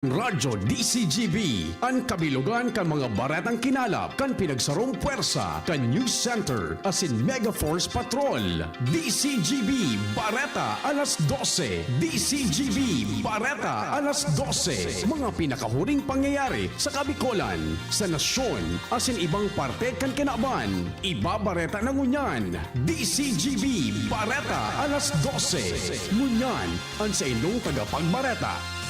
Radyo DCGB, ang kabilugan kan mga baretang kinalap, kan pinagsarong puwersa, kan News Center, asin Mega Force Patrol. DCGB, Bareta, alas 12. DCGB, Bareta, alas 12. Mga pinakahuring pangyayari sa Kabikolan, sa nasyon, asin ibang parte kan kinaban. Ibabareta ng Ngunyan. DCGB, Bareta, alas 12. Ngunyan, ang sa inyong tagapagbareta.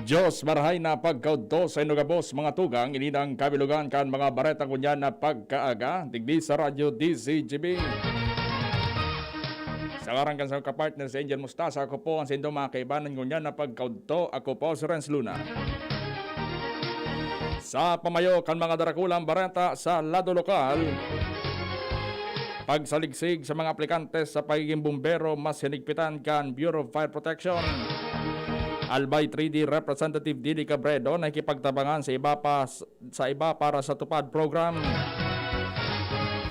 Diyos marahay na pagkaudto sa inugabos mga tugang ininang kabilugan kan mga baretang kunyan na pagkaaga digdi sa radyo DCGB. Sa karang kan sa kapartner sa Angel Mustasa, ako po ang sindong mga kaibanan kunyan na pagkaudto. Ako po si Renz Luna. Sa pamayo kan mga darakulang bareta sa lado lokal, pagsaligsig sa mga aplikante sa pagiging bumbero mas hinigpitan kan Bureau of Fire Protection. Albay 3D Representative Didi Cabredo na ikipagtabangan sa iba para sa tupad program.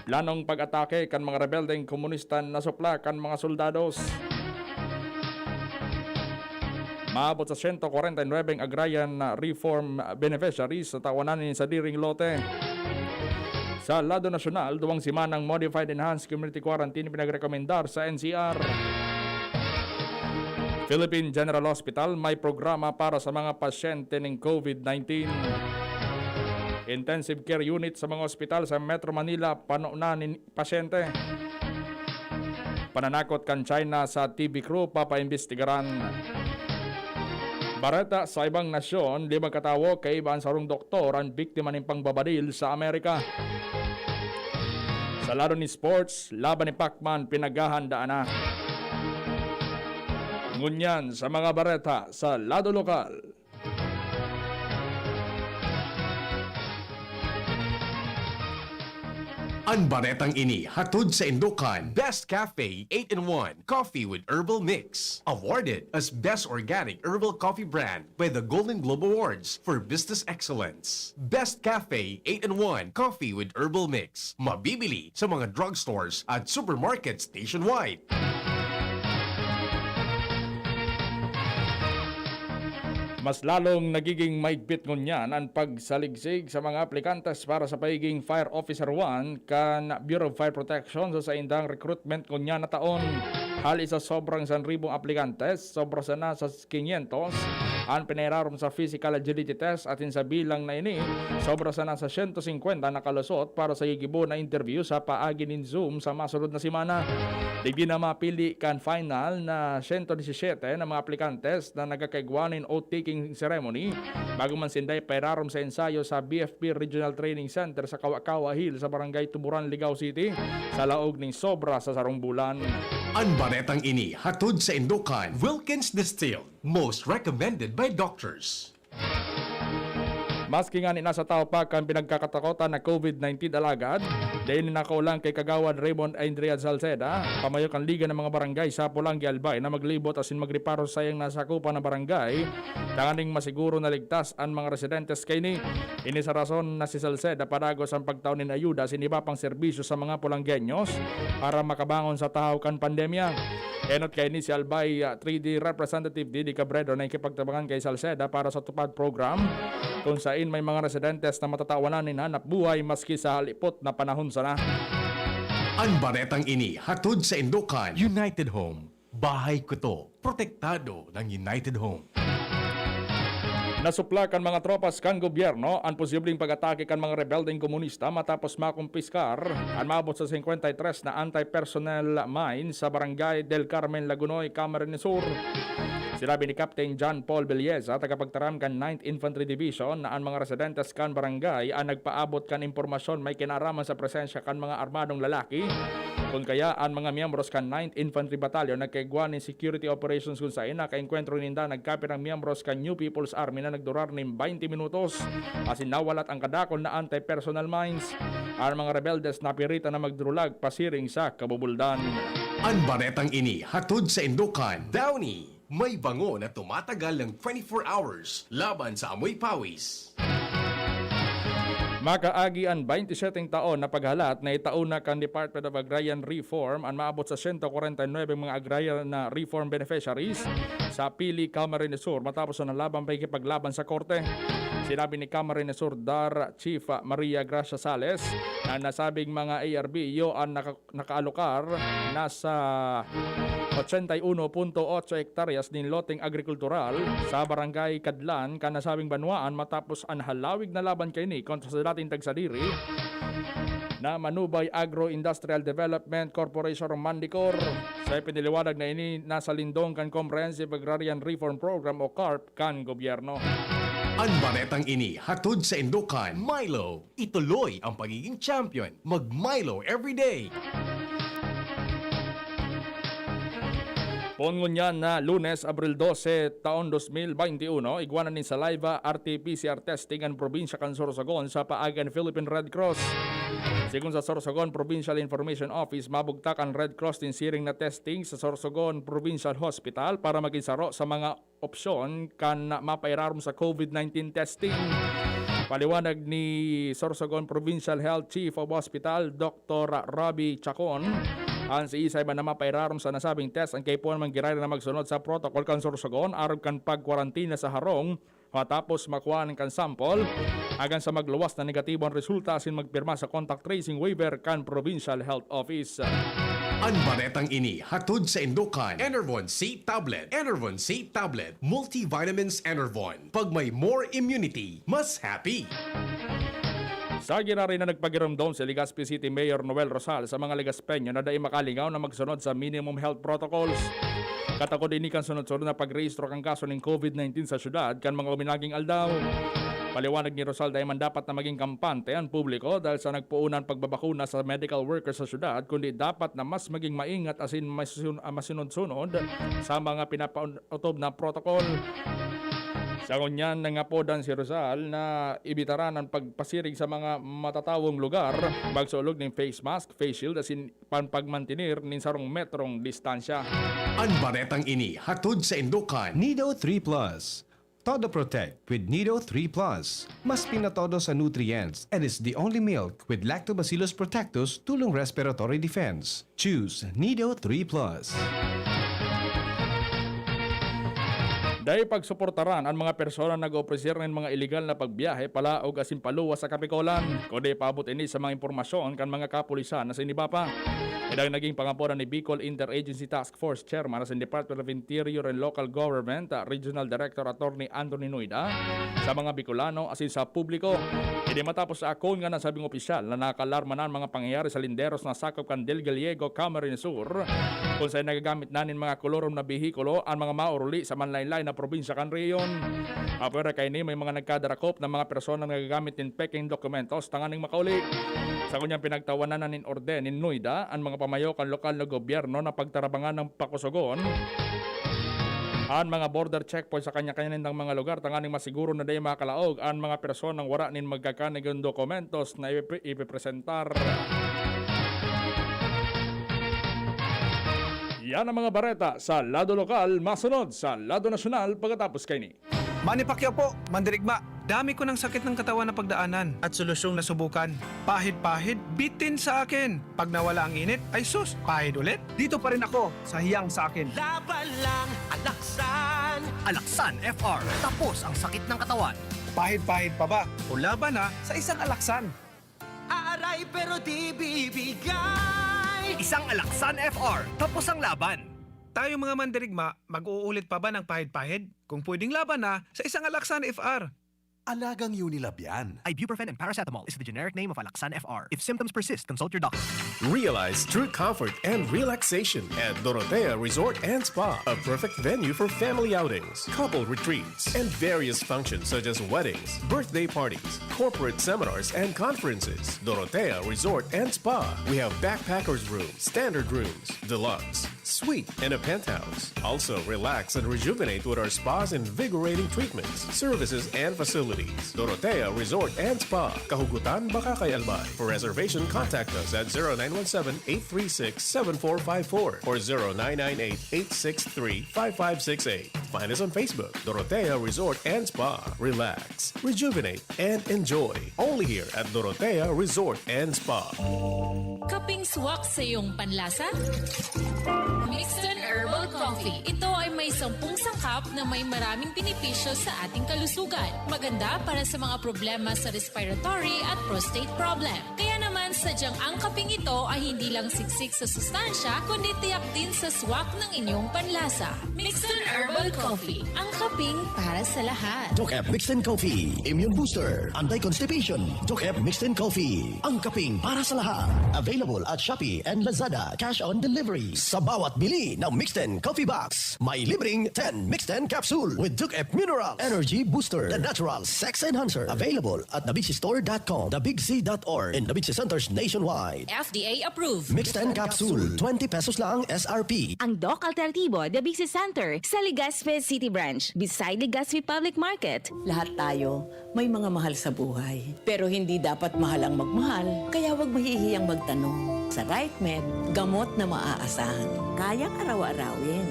Planong pag-atake kan mga rebeldeng komunista na supla kan mga soldados. Maabot sa 149 agrarian reform beneficiaries sa tawanan ni sa diring lote. Sa lado nasyonal, duwang simanang Modified Enhanced Community Quarantine pinagrekomendar sa NCR. Philippine General Hospital may programa para sa mga pasyente ng COVID-19. Intensive care unit sa mga ospital sa Metro Manila panuna ni pasyente. Pananakot kan China sa TB crew papaimbestigaran. Bareta sa ibang nasyon, 5 katawo kay ibang sarong doktor ang biktima ng pangbabadil sa Amerika. Sa laro ni sports, laban ni Pacman pinaghahandaan na. Ngunyan sa mga bareta sa lado lokal. Ang baretang ini hatod sa Indukan. Best Cafe 8-in-1 Coffee with Herbal Mix. Awarded as Best Organic Herbal Coffee Brand by the Golden Globe Awards for Business Excellence. Best Cafe 8-in-1 Coffee with Herbal Mix. Mabibili sa mga drugstores at supermarkets nationwide. Mas lalong nagiging maigpit ngunyan ang pagsaligsig sa mga aplikantes para sa pagiging Fire Officer 1 kan Bureau of Fire Protection sa indang recruitment ngunyan na taon. Hali sa sobrang 1,000 aplikantes, sobra sana sa 500 ang pinahirarom sa physical agility test at sa bilang na ini, sobra sana sa 150 nakalusot para sa gigibo na interview sa paagi nin Zoom sa masunod na simana. Digdi na mapili kan final na 117 na mga aplikantes na nagkakaigwanin o taking ceremony bago man sinday pairarom sa ensayo sa BFP Regional Training Center sa Kawakawa Hill sa Barangay Tuburan, Ligao City sa laog ning sobra sa sarong bulan. Ang baretang ini hatod sa Indukan. Wilkins Distilled, most recommended by doctors. Maski nga ni nasa tao pa kan pinagkakatakotan na COVID-19 alagad, dahil nakaulang kay Kagawad Raymond Andrea Salceda, pamayo kan liga ng mga barangay sa Pulangi Albay na maglibot asin magriparo sayang nasakupan na barangay, tanganing masiguro na ligtas ang mga residentes kay ni. Ini sa rason na si Salceda padagos ang pagtaon ng ayuda sin iba pang serbisyo sa mga Pulanggenyos para makabangon sa tahaw kan pandemya. Enot kay ni si Albay 3D Representative Didi Cabredo na ikipagtabangan kay Salceda para sa tupad program kung saan may mga residentes na matatawanan ni hanap buhay maski sa halipot na panahon sana. Ang baretang ini hatod sa Indukan. United Home. Bahay ko to. Protektado ng United Home. Nasupla kan mga tropas kan gobyerno ang posibleng pag-atake kan mga rebeldeng komunista matapos makumpiskar ang maabot sa 53 na anti-personnel mine sa Barangay del Carmen, Lagunoy, Camarines Sur. Sinabi ni Captain John Paul Belleza, tagapagtaram kan 9th Infantry Division, na ang mga residentes kan barangay ang nagpaabot kan impormasyon may kinaraman sa presensya kan mga armadong lalaki Kung kaya ang mga miyembros kan 9th Infantry Battalion nagkaigwan ni security operations kung sa nakaenkwentro ninda nagkapit ang miyembros kan New People's Army na nagdurar ng 20 minutos asin nawalat ang kadakol na anti-personal mines. Ang mga rebeldes napirita na magdrulag pasiring sa kabubuldan. Ang baretang ini hatod sa Indukan. Downy, may bango na tumatagal ng 24 hours laban sa amoy pawis. Makaagi ang 27 taon na paghalat na itaon na kan Department of Agrarian Reform ang maabot sa 149 mga agrarian na reform beneficiaries sa Pili, Camarines Sur matapos na laban pa ikipaglaban sa korte. Sinabi ni Camarines Sur Dar Chief Maria Gracia Sales na nasabing mga ARBO ang nakaalokar na sa 81.8 hektaryas din loteng agrikultural sa barangay Kadlan kanasabing Banwaan matapos ang halawig na laban kay ni kontra sa dating tagsadiri na Manubay Agro-Industrial Development Corporation o Mandicor. Sa ipiniliwanag na ini nasa lindong kan Comprehensive Agrarian Reform Program o CARP kan gobyerno. Ang baretang ini hatod sa Indukan. Milo, ituloy ang pagiging champion. Mag-Milo everyday. Pungunyan na Lunes, Abril 12, taon 2021, igwanan ni Saliva RT-PCR testing ang probinsya kan Sorsogon sa paagan Philippine Red Cross. Sigun sa Sorsogon Provincial Information Office, mabugtak ang Red Cross din siring na testing sa Sorsogon Provincial Hospital para maginsaro sa mga opsyon kan mapairarom sa COVID-19 testing. Paliwanag ni Sorsogon Provincial Health Chief of Hospital, Dr. Robbie Chacon, ang si Isay ba na mapairarom sa nasabing test ang kaipuan manggirari na magsunod sa protocol kan Sorsogon arog kan pagkwarantina sa harong matapos makuha ng kan sample agan sa magluwas na negatibo ang resulta asin magpirma sa contact tracing waiver kan Provincial Health Office. Ang baretang ini hatod sa Indukan. Enervon C Tablet. Enervon C Tablet. Multivitamins Enervon. Pag may more immunity, mas happy. Sa ginari na nagpagiramdom si Legazpi City Mayor Noel Rosal sa mga Legaspeño na dai makalingaw na magsunod sa minimum health protocols. Katakod ini kan sunod-sunod na pagrehistro kang kaso ng COVID-19 sa syudad kan mga uminaging aldaw. Paliwanag ni Rosal dahil man dapat na maging kampante ang publiko dahil sa nagpuunan pagbabakuna sa medical workers sa syudad kundi dapat na mas maging maingat asin masunod-sunod sa mga pinapautob na protocol. Sa kunyan nangapodan si Rosal na ibitaran ang pagpasirig sa mga matatawong lugar, magsulog ng face mask, face shield asin pagmantinir nin sarong metrong distansya. Ang baretang ini hatod sa Indukan. Nido 3 Plus. Todo Protect with Nido 3 Plus. Mas pinatodo sa nutrients and is the only milk with Lactobacillus protectus tulong respiratory defense. Choose Nido 3 Plus. Dahil pagsuportaran ang mga persona nag-opresir ng mga illegal na pagbiyahe palaog asin paluwas sa Kapikolan. Kundi paabot ini sa mga impormasyon kan mga kapulisan na sinibapa. Idang naging pangaporan ni Bicol Interagency Task Force Chairman sa Department of Interior and Local Government, Regional Director Attorney Anthony Noida, sa mga Bicolano asin sa publiko. Hindi matapos sa akon nga nasabing opisyal na nakalarma na ang mga pangyayari sa linderos na sakop kan Del Gallego, Camarines Sur, kung saan nagagamit nanin mga kolorom na bihikulo ang mga mauruli sa manlaylay na probinsya kan reyon. Apura kay ni may mga nagkadarakop na mga persona nagagamit ng peking dokumentos tanganing makauli. Sa kanyang pinagtawanan na nin orden ni Noida ang mga pamayo kan lokal na gobyerno na pagtarabangan ng pakusugon ang mga border checkpoint sa kanya-kanya ng mga lugar tanganing masiguro na day makalaog ang mga personang wara nin magkakanig ng dokumentos na ipipresentar. Yan ang mga bareta sa lado lokal, masunod sa lado nasyonal pagkatapos kay ni. Manny Pacquiao po, mandirigma. Dami ko ng sakit ng katawan na pagdaanan at solusyong nasubukan. Pahid-pahid, bitin sa akin. Pag nawala ang init, ay sus, pahid ulit. Dito pa rin ako, sa hiyang sa akin. Laban lang, Alaksan! Alaksan FR. Tapos ang sakit ng katawan. Pahid-pahid pa ba? O laban na sa isang alaksan. Aaray pero di bibigay. Isang Alaksan FR. Tapos ang laban. Tayo mga mandirigma, mag-uulit pa ba ng pahid-pahid? Kung pwedeng laban na sa isang alaksan FR. Alagang Unilab yan. Ibuprofen and paracetamol is the generic name of Alaxan FR. If symptoms persist, consult your doctor. Realize true comfort and relaxation at Dorotea Resort and Spa, a perfect venue for family outings, couple retreats, and various functions such as weddings, birthday parties, corporate seminars, and conferences. Dorotea Resort and Spa. We have backpackers rooms, standard rooms, deluxe, suite, and a penthouse. Also, relax and rejuvenate with our spas invigorating treatments, services, and facilities. Dorotea Resort and Spa, Kahugutan, Bakakay, Albay. For reservation, contact us at 0917-836-7454 or 0998-863-5568. Find us on Facebook, Dorotea Resort and Spa. Relax, rejuvenate, and enjoy. Only here at Dorotea Resort and Spa. Kaping swak sa iyong panlasa? Mixton Herbal Coffee. Ito ay may 10 sangkap na may maraming benepisyo sa ating kalusugan. Maganda para sa mga problema sa respiratory at prostate problem. Kaya naman sadyang ang kaping ito ay hindi lang siksik sa sustansya, kundi tiyak din sa swak ng inyong panlasa. Mixton Herbal Coffee. Ang kaping para sa lahat. DocF Mixed Coffee, Immune Booster, Anti-Constipation. DocF Mixed Coffee, ang kaping para sa lahat. Available at Shopee and Lazada, cash on delivery. Sa bawat bili ng Mixed Coffee Box, may libreng 10 Mixed Capsule with DocF Mineral Energy Booster, the natural sex enhancer. Available at thebigsistore.com, thebigc.org, and the Bigsi Centers nationwide. FDA approved. Mixed Capsule, 20 pesos lang SRP. Ang Doc Alternativo, The Bigsi Center, sa Legazpi City Branch, beside Legazpi Public Market. Lahat tayo may mga mahal sa buhay. Pero hindi dapat mahal ang magmahal, kaya huwag mahihiyang magtanong. Sa RightMed, gamot na maaasahan. Kayang araw-arawin.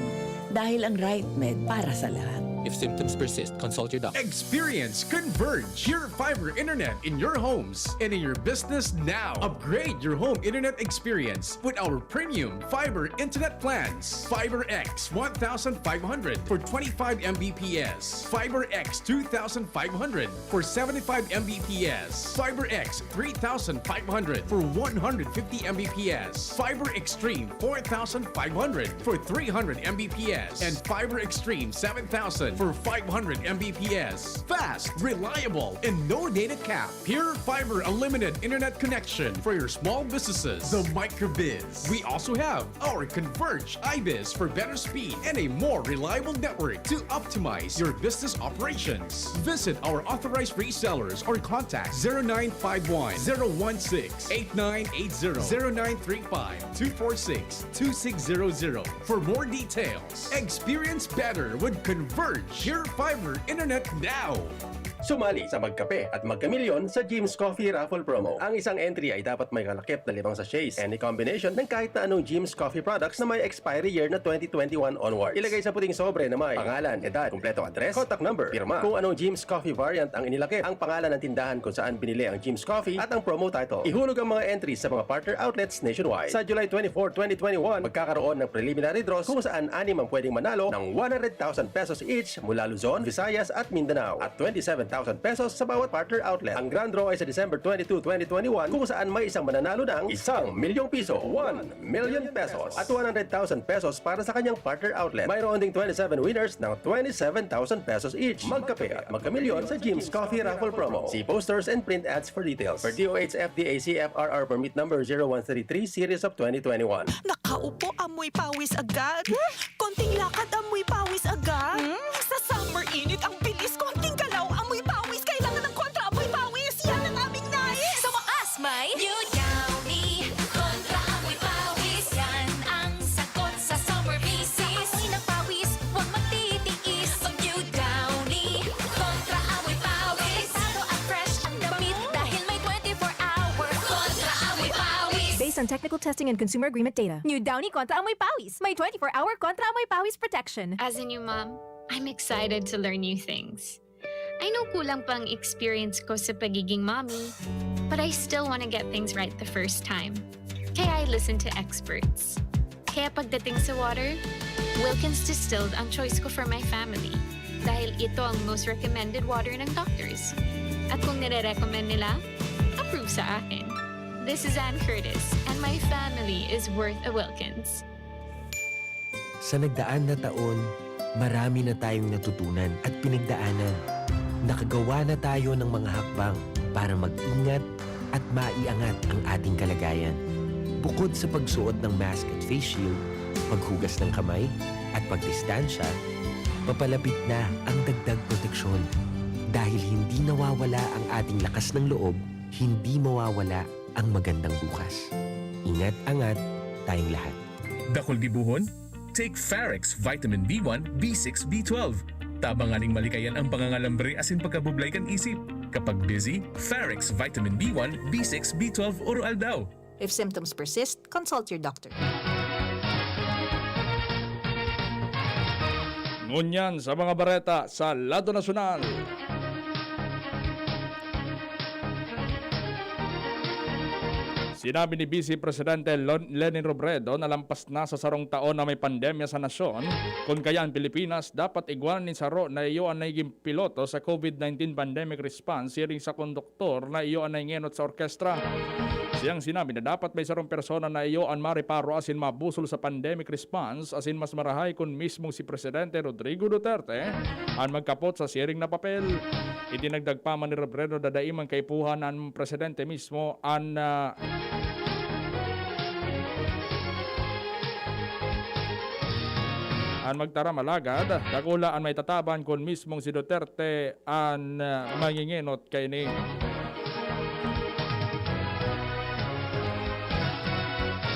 Dahil ang RightMed para sa lahat. If symptoms persist, consult your doctor. Experience Converge, your fiber internet in your homes and in your business now. Upgrade your home internet experience with our premium fiber internet plans. Fiber X 1,500 for 25 Mbps. Fiber X 2,500 for 75 Mbps. Fiber X 3,500 for 150 Mbps. Fiber Extreme 4,500 for 300 Mbps. And Fiber Extreme 7,000 for 500 Mbps. Fast, reliable, and no data cap. Pure Fiber Unlimited Internet Connection for your small businesses. The Microbiz. We also have our Converge iBiz for better speed and a more reliable network to optimize your business operations. Visit our authorized resellers or contact 0951 016 8980 0935 246 2600 for more details. Experience better with Converge, your fiber internet now. Sumali sa Magkape at Magkamilyon sa Jim's Coffee Raffle Promo. Ang isang entry ay dapat may kalakip na 5 sachets. Any combination ng kahit na anong Jim's Coffee products na may expiry year na 2021 onwards. Ilagay sa puting sobre na may pangalan, edad, kumpletong address, contact number, pirma. Kung anong Jim's Coffee variant ang inilakip, ang pangalan ng tindahan kung saan binili ang Jim's Coffee at ang promo title. Ihulog ang mga entries sa mga partner outlets nationwide. Sa July 24, 2021, magkakaroon ng preliminary draws kung saan 6 ang pwedeng manalo ng 100,000 pesos each mula Luzon, Visayas at Mindanao at 27,000 pesos sa bawat partner outlet. Ang grand draw ay sa December 22, 2021 kung saan may isang mananalo ng 1 milyong piso, 1 million pesos at 100,000 pesos para sa kanyang partner outlet. Mayroon ding 27 winners ng 27,000 pesos each. Magkape at magkamilyon sa Jim's Coffee Raffle Promo. See posters and print ads for details. For DOH FDAC FRR permit number 0133 series of 2021. Nakaupo, amoy pawis agad. Konting lakad, amoy pawis agad. Sa summer init, ang bilis, konting galaw, amoy pawis. Kailangan ng kontra, amoy pawis. Yan ang aming nais. Sa wakas, may New Downy kontra amoy pawis. Yan ang sagot sa summer bisis. Amoy ng pawis, huwag magtitiis. Mag New Downy kontra amoy pawis. Delikado at fresh ang damit dahil may 24-hour kontra amoy pawis. Based on technical testing and consumer agreement data. New Downy Kontra Amoy Pawis. May 24-hour Kontra Amoy Pawis protection. As a new mom, I'm excited to learn new things. I know kulang pang experience ko sa pagiging mommy, but I still want to get things right the first time. Kaya I listen to experts. Kaya pagdating sa water, Wilkins Distilled ang choice ko for my family dahil ito ang most recommended water ng doctors. At kung nire-recommend nila, approve sa akin. This is Ann Curtis, and my family is worth a Wilkins. Sa nagdaan na taon, marami na tayong natutunan at pinagdaanan. nakagawa na tayo ng mga hakbang para mag-ingat at maiangat ang ating kalagayan. Bukod sa pagsuot ng mask at face shield, paghugas ng kamay at pagdistansya, papalapit na ang dagdag proteksyon. Dahil hindi nawawala ang ating lakas ng loob, hindi mawawala ang magandang bukas. Ingat-angat tayong lahat. Dakol gibuhon? Take Farex Vitamin B1, B6, B12. Tabanganing malikayan ang pangangalambre asin pagkabublay kan isip. Kapag busy, Farex Vitamin B1, B6, B12 oral daw. If symptoms persist, consult your doctor. Ngunyan sa mga bareta sa Lado Nasyonal. Sinabi ni Vice Presidente Lenin Robredo na lampas na sa sarong taon na may pandemya sa nasyon, kung kaya ang Pilipinas dapat igwanin saro na iyo ang naging piloto sa COVID-19 pandemic response siring sa konduktor na iyo ang naingenot sa orkestra. Siyang sinabi na dapat may sarong persona na iyo ang mariparo asin mabusol sa pandemic response asin mas marahay kung mismong si Presidente Rodrigo Duterte ang magkapot sa siring na papel. Itinagdag pa man ni Robredo dadaimang kaipuhan ng Presidente mismo ang magtara malagad, dakula ang may tataban kung mismong si Duterte ang mangingenot kay ni.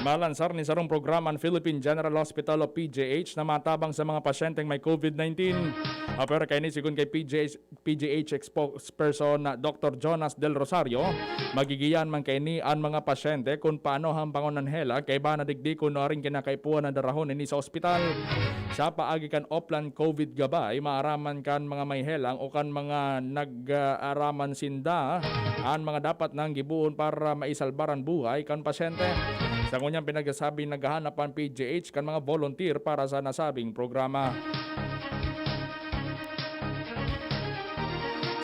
Malansar ni sarong programa ang Philippine General Hospital o PGH na matabang sa mga pasyenteng may COVID-19. Pero kay ni sigun kay PGH spokesperson na Dr. Jonas Del Rosario, magigiyan man kay ni ang mga pasyente kung paano hampangon ng hela kay ba nadigdi kung na rin kinakaipuan na darahon ni sa ospital. Sa paagi kan oplan COVID gabay, maaraman kan mga may helang o kan mga nag-araman sinda ang mga dapat nang gibuon para maisalbaran buhay kan pasyente. Sa kanyang pinagsasabi, naghahanap ang PGH kan mga volunteer para sa nasabing programa.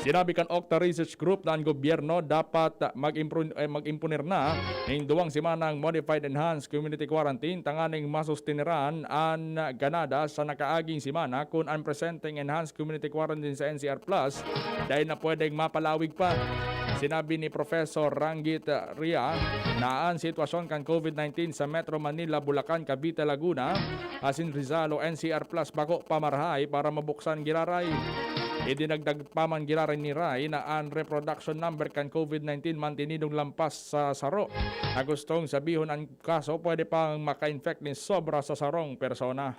Sinabi kan Octa Research Group na ang gobyerno dapat mag-impunir na ng 2 semanang Modified Enhanced Community Quarantine tanganing masustiniran ang ganada sa nakaaging semana kung ang presenting Enhanced Community Quarantine sa NCR Plus dahil na pwedeng mapalawig pa. Sinabi ni Professor Ranggit Ria na ang sitwasyon kan COVID-19 sa Metro Manila, Bulacan, Cavite, Laguna, asin Rizal o NCR Plus bako pamarahay para mabuksan giraray. Idinagdag pa man giraray ni Rai na ang reproduction number kan COVID-19 mantinidong lampas sa saro. Na gustong sabihon ang kaso pwede pang maka-infect ni sobra sa sarong persona.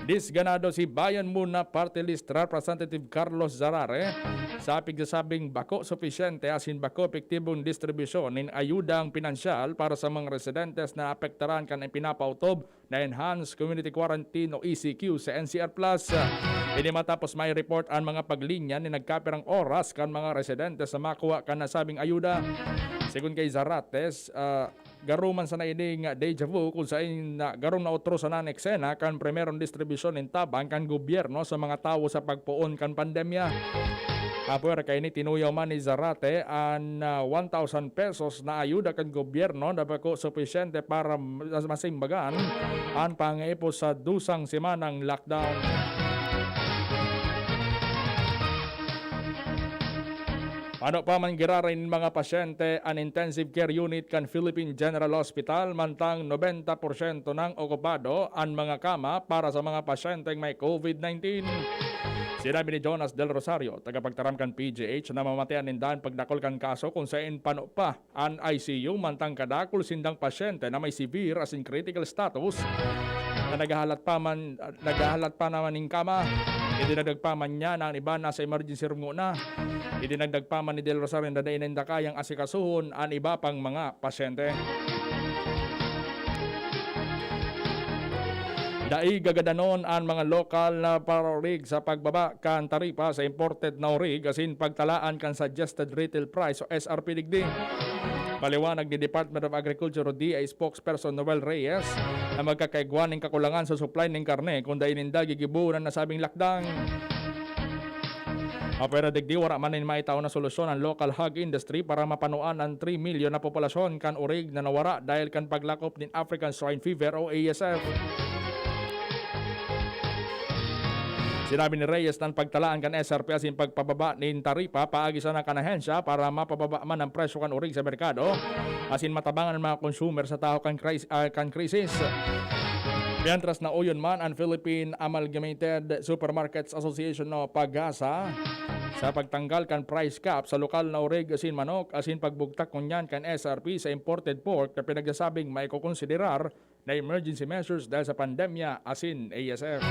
Disganado si Bayan Muna Party List Representative Carlos Zarare sa pigsasabing bako sufisyente asin bako epektibong distribusyon ng ayudang pinansyal para sa mga residentes na apektaran kan ipinapautob na Enhanced Community Quarantine o ECQ sa NCR Plus. Ini matapos may report ang mga paglinya ni nagkapirang oras kan mga residentes na makuha kan nasabing ayuda. Sigun kay Zarates, garuman sa naining deja vu kung saan garong na utro sa naneksena kan primerong distribusyon ng tabang kan gobyerno sa mga tao sa pagpuon kan pandemya. Apuer kay ni tinuyaw man ni Zarate ang 1,000 pesos na ayuda kan gobyerno na bako sufisyente para masimbagan ang pangaipo sa 2 semanang lockdown. Ano pa man girarin mga pasyente ang intensive care unit kan Philippine General Hospital mantang 90% nang okupado ang mga kama para sa mga pasyenteng may COVID-19. Sinabi ni Jonas Del Rosario, tagapagtaram kan PGH na mamatayan nindahan pagdakol kan kaso kung saan pano pa ang ICU mantang kadakol sindang pasyente na may severe as in critical status na naghahalat pa naman ng kama. Idinagdag pa man niya na ang iba na sa emergency room na. Idinagdag pa man ni Del Rosario na dainin na kayang asikasuhon ang iba pang mga pasyente. Dai gagadanon ang mga lokal na parorig sa pagbaba kan taripa sa imported na orig asin pagtalaan kan suggested retail price o SRP digdi. Paliwanag ni Department of Agriculture o DA spokesperson Noel Reyes na magkakaigwan ng kakulangan sa supply ng karne kung daininda gigibunan na sabing lakdang. Pero digdi wala man maitaw na solusyon ang local hog industry para mapanuan ang 3 milyon na populasyon kan orig na nawara dahil kan paglakop ng African Swine Fever o ASF. Sinabi ni Reyes ng pagtalaan kan SRP asin pagpababa nin taripa paagi sa kanahensya para mapababa man ang presyo kan urig sa merkado asin matabangan ng mga consumer sa tao kan krisis. Mientras na uyon man ang Philippine Amalgamated Supermarkets Association no PAGASA sa pagtanggal kan price cap sa lokal na urig asin manok asin pagbugtak kunyan kan SRP sa imported pork na pinagsasabing may kukonsiderar na emergency measures dahil sa pandemya asin ASF.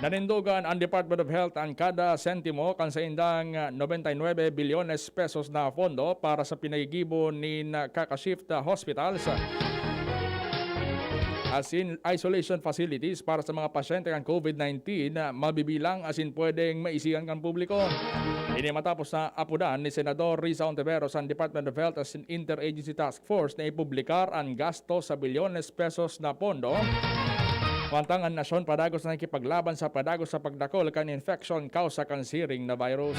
Nanindugan ang Department of Health ang kada sentimo kan sa indang 99 bilyones pesos na pondo para sa pinagigibo ni Kakashift Hospitals asin isolation facilities para sa mga pasyente ng COVID-19 na mabibilang asin pwedeng maisigan kan publiko. Ini matapos na apudan ni Senador Risa Ontiveros ang Department of Health asin Interagency Task Force na ipublikar ang gasto sa bilyones pesos na pondo Pantang ang nasyon padagos na nakikipaglaban sa padagos sa pagdakol kan infection kausa kan siring na virus.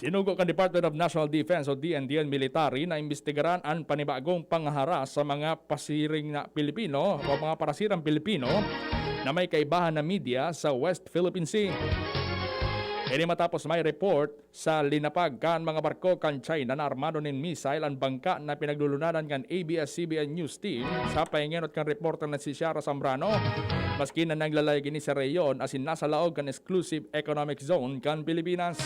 Sinugo kan Department of National Defense o DND military na imbestigaran ang panibagong pangharas sa mga pasiring na Pilipino o mga parasirang Pilipino na may kaibahan na media sa West Philippine Sea. Ini matapos may report sa linapag kan mga barko kan China na armado nin missile ang bangka na pinaglulunadan kan ABS-CBN News Team sa pahingenot kan reporter na si Shara Zambrano maski na naglalay gini sa reyon asin nasa laog kan exclusive economic zone kan Pilipinas.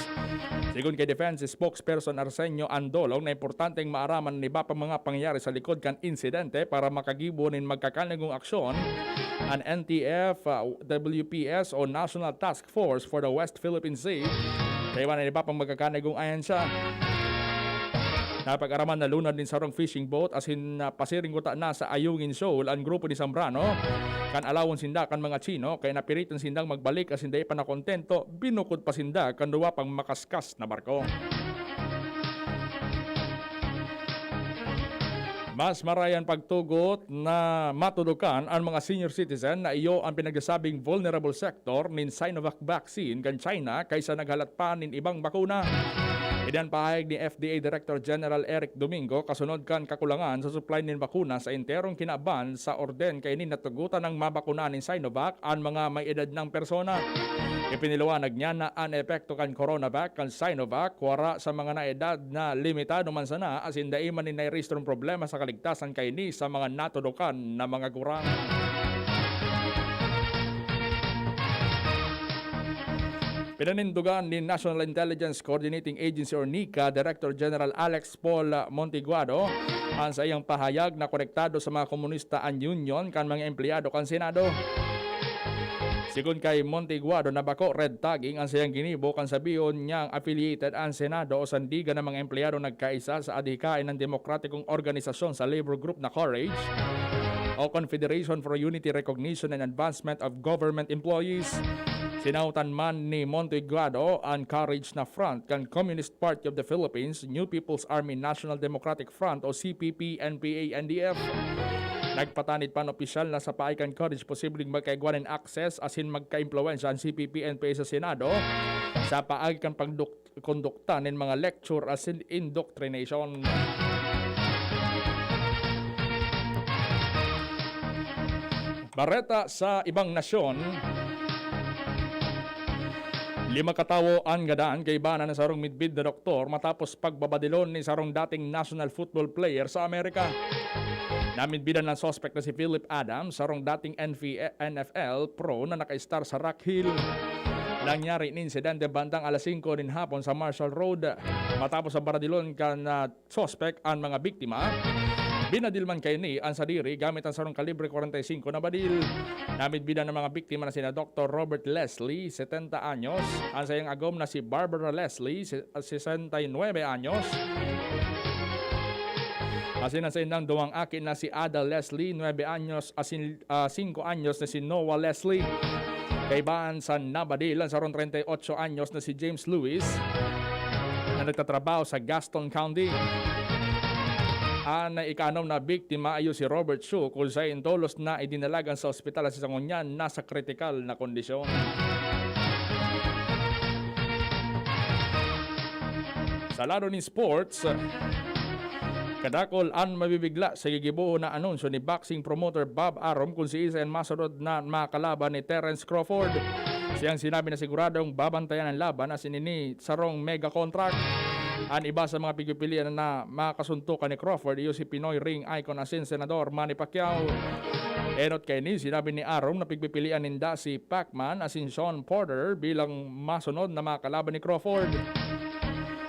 Sigun kay Defense spokesperson Arsenio Andolong na importanteng maaraman ni ba pa mga pangyayari sa likod kan insidente para makagibo nin magkakanagong aksyon ang NTF, WPS o National Task Force for the West Philippine Sea. Kaya na iba pang magkakanagong ahensya. Napag-araman na lunad din sa rong fishing boat asin pasiring guta na sa Ayungin Shoal ang grupo ni Zambrano. Kan alawon sinda kan mga Chino kaya napiritan sindang magbalik asin dahi pa na kontento binukod pa sinda kan duwa pang makaskas na barko. Mas marayan pagtugot na matudukan ang mga senior citizen na iyo ang pinagsasabing vulnerable sector nin Sinovac vaccine kan China kaysa naghalat pa nin ibang bakuna. Idan pahayag ni FDA Director General Eric Domingo kasunod kan kakulangan sa supply nin bakuna sa interong kinaban sa orden kay nin natugutan ng mabakuna nin Sinovac ang mga may edad ng persona. Ipiniliwanag niya na ang epekto kan Coronavac kan Sinovac wara sa mga naedad na limitado man sana asin daiman ni nairegistrong problema sa kaligtasan kay ni sa mga natudukan na mga gurang. Pinanindugan ni National Intelligence Coordinating Agency or NICA Director General Alex Paul Montiguado ang sa iyang pahayag na konektado sa mga komunista ang union kan mga empleyado kan Senado. Sigun kay Montiguado na bako red tagging ang sayang ginibo kan sabiyon niyang affiliated ang Senado o sandiga ng mga empleyado nagkaisa sa adhikain ng demokratikong organisasyon sa labor group na Courage o Confederation for Unity, Recognition and Advancement of Government Employees. Sinautan man ni Montiguado ang Courage na front kan Communist Party of the Philippines, New People's Army National Democratic Front o CPP, NPA, NDF. Nagpatanid pa ng opisyal na sa paikan Courage posibleng magkaigwanan access asin magka-impluensya ang CPP, NPA sa Senado sa paagi kan pagkondukta ng mga lecture asin indoctrination. Bareta sa ibang nasyon, 5 katawo ang gadaan kay bana na sarong midbid na doktor matapos pagbabadilon ni sarong dating national football player sa Amerika. Namidbidan ng suspect na si Philip Adams, sarong dating NFL pro na naka-star sa Rock Hill. Nangyari ni insidente bandang alas 5 din hapon sa Marshall Road. Matapos ang baradilon ka na suspect ang mga biktima, binadilman kay ni ang sadiri gamit ang sarong kalibre 45 na badil. Namidbidan ng mga biktima na sina Dr. Robert Leslie, 70 anyos, ang sayang agom na si Barbara Leslie, 69 anyos, asin ang sayang duwang akin na si Ada Leslie, 9 anyos, asin 5 anyos na si Noah Leslie. Kaibaan sa nabadil ang sarong 38 anyos na si James Lewis na nagtatrabaho sa Gaston County. Ang ikanom na biktima ayo si Robert Chu kung sa intolos na idinalagan sa ospital sa Sangonyan nasa kritikal na kondisyon. Sa laro ni sports, Kadakol ang mabibigla sa gigibuho na anunsyo ni boxing promoter Bob Arum kung si Isayan masunod na makalaban ni Terence Crawford. Siyang sinabi na siguradong babantayan ang laban na sinini sarong mega contract. Ang iba sa mga pigpipilian na makasuntukan ni Crawford iyo si Pinoy ring icon asin Senador Manny Pacquiao. Enot kay ni sinabi ni Arum na pigpipilian ninda si Pacman asin Sean Porter bilang masunod na makalaban ni Crawford.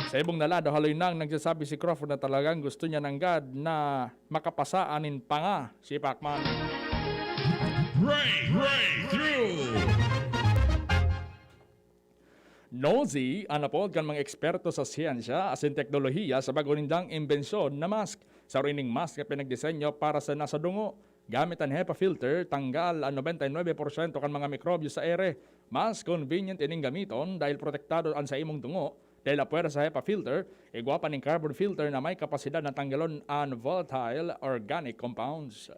Sa ibong nalado, haloy nang nagsasabi si Crawford na talagang gusto niya ng God na makapasaanin pa nga si Pacman. Breakthrough! Nosy, anapod kan mga eksperto sa siyensya asin teknolohiya sa bago nindang imbensyon na mask. Sa rining mask na pinagdisenyo para sa nasa dungo. Gamit ang HEPA filter, tanggal ang 99% kan mga mikrobyo sa ere. Mas convenient ining gamiton dahil protektado ang sa imong dungo. Dahil apuera sa HEPA filter, igwapa ng carbon filter na may kapasidad na tanggalon ang volatile organic compounds.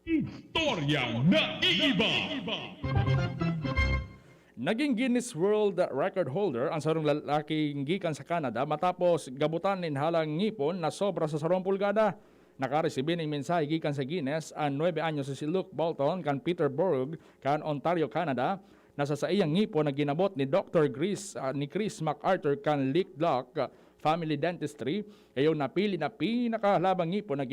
Istoryang naiiba! Naging Guinness World Record holder ang sarong lalaking gikan sa Canada matapos gabutan nin halang ngipon na sobra sa 10 pulgada. Nakaresibi ng mensahe gikan sa Guinness ang 9 anyos si Luke Bolton kan Peterborough kan Ontario, Canada. Nasa sa iyang ngipon na ginabot ni Dr. Chris MacArthur kan Lick Block Family Dentistry, ayaw napili na pinakahalabang ngipon na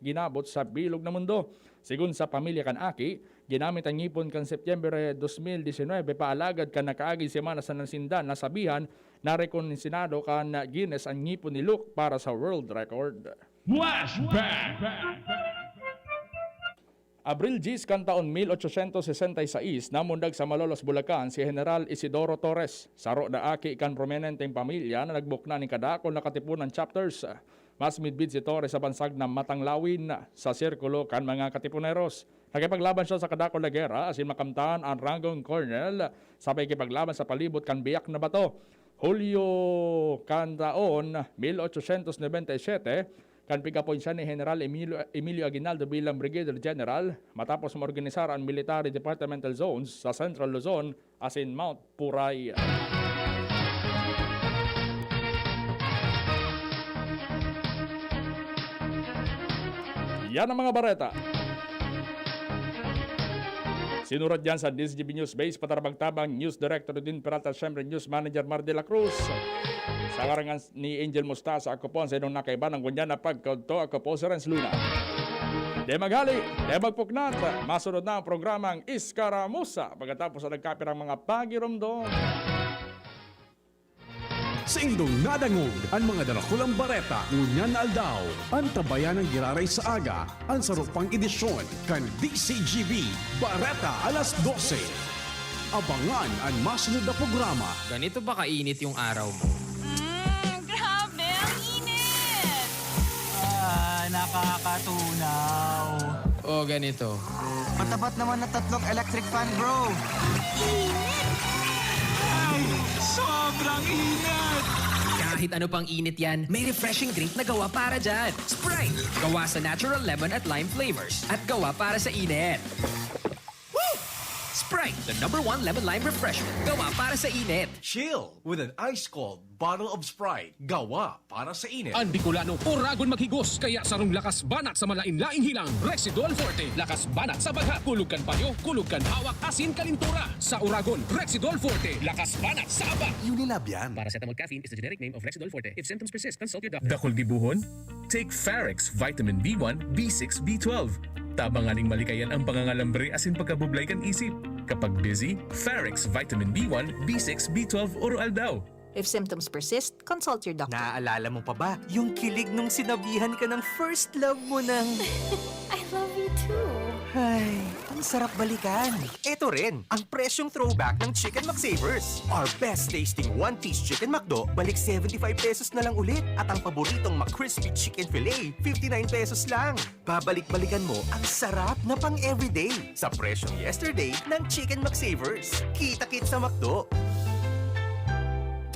ginabot sa bilog na mundo. Sigun sa pamilya kan Aki, ginamit ang ngipon kan September 2019 paalagad kan nakaagi semana sa nasindan na sabihan na rekonsinado kan Guinness ang ngipon ni Luke para sa world record. Flashback! Abril 10 kan taon 1866 namundag sa Malolos, Bulacan si General Isidoro Torres. Saro na aki kan prominenteng pamilya na nagbukna ni kadakol na katipunan chapters. Mas midbid si Torres sa bansag na matanglawin sa sirkulo kan mga katipuneros. Nakipaglaban siya sa kadakol na gera asin makamtaan ang ranggong colonel sabay kipaglaban sa palibot kan biyak na bato. Hulyo kan taon 1897 kan pigapoy siya ni General Emilio Aguinaldo bilang Brigadier General matapos maorganisar ang military departmental zones sa Central Luzon asin Mount Puray. Yan ang mga bareta. Sinurad yan sa DZGB News Base, patarabag-tabang News Director din Peralta, syempre News Manager Mar de la Cruz. Sa karangan ni Angel Mustasa, ako po ang sa inong nakaiba ng ganyan na pagkaunto, ako po si Renz Luna. De maghali, de magpuknat, masunod na ang programang Iskaramusa pagkatapos sa nagkapirang mga pagiromdom. Sa indong nadangog, ang mga dalakulang bareta, ngunyan na aldaw, ang tabayan ng giraray sa aga, ang sarupang edisyon, kan DCGB, Bareta alas 12. Abangan ang masunod na programa. Ganito ba kainit yung araw mo? Grabe, ang init! Nakakatunaw. O ganito. Matapat naman na 3 electric fan, bro. Ay, sobrang init! Kahit ano pang init yan, may refreshing drink na gawa para dyan. Sprite! Gawa sa natural lemon at lime flavors. At gawa para sa init. Sprite, the #1 lemon-lime refreshment. Gawa para sa init. Chill with an ice-cold bottle of Sprite. Gawa para sa init. Ang Bicolano, oragon maghigos, kaya sarong lakas banat sa malain-laing hilang. Rexidol Forte, lakas banat sa baga. Kulog kan payo, kulog kan hawak, asin kalintura. Sa oragon, Rexidol Forte, lakas banat sa aba. Unilab yan. Paracetamol caffeine is the generic name of Rexidol Forte. If symptoms persist, consult your doctor. Dakol gibuhon? Take Pharax Vitamin B1, B6, B12. Tabanganing malikayan ang pangangalambre asin pagkabublay kan isip. Kapag busy, Pharax Vitamin B1, B6, B12 oral daw. If symptoms persist, consult your doctor. Naaalala mo pa ba yung kilig nung sinabihan ka ng first love mo ng... I love you too. Ay, ang sarap balikan. Ito rin, ang presyong throwback ng Chicken McSavers. Our best tasting one-piece Chicken McDo, balik 75 pesos na lang ulit. At ang paboritong McCrispy Chicken Filet, 59 pesos lang. Babalik-balikan mo ang sarap na pang everyday sa presyong yesterday ng Chicken McSavers. Kita-kit sa McDo.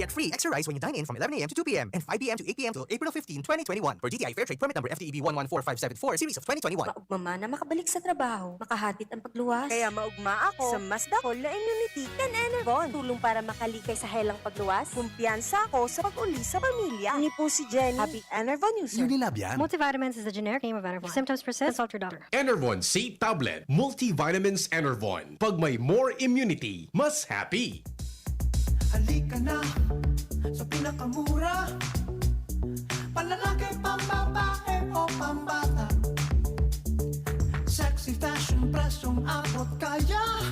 Get free extra rice when you dine in from 11 a.m. to 2 p.m. and 5 p.m. to 8 p.m. till April 15, 2021 for DTI Fairtrade permit number FTEB 114574 series of 2021. Maugma na makabalik sa trabaho, makahatid ang pagluwas. Kaya maugma ako sa mas dakol na immunity kan Enervon. Tulong para makalikay sa helang pagluwas. Kumpiyansa ako sa pag-uli sa pamilya. Ni po si Jenny, happy Enervon user. Unilab yan. Multivitamins is the generic name of Enervon. If symptoms persist, consult your doctor. Enervon C Tablet, Multivitamins Enervon. Pag may more immunity, mas happy. Halika na sa pinakamura. Panlalaki, pambabae o pambata. Sexy fashion, presyong abot kaya.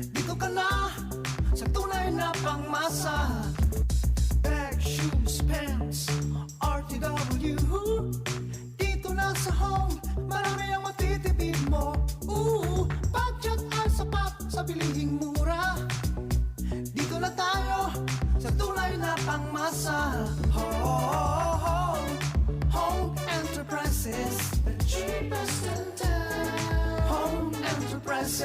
Dito ka na sa tunay na pangmasa. Bag, shoes, pants, RTW. Dito na sa home, marami ang matitipid mo. Budget ay sapat sa bilihing mura. Dito na tayo sa tunay na pangmasa. Home Enterprises, the cheapest in town. Home Enterprises.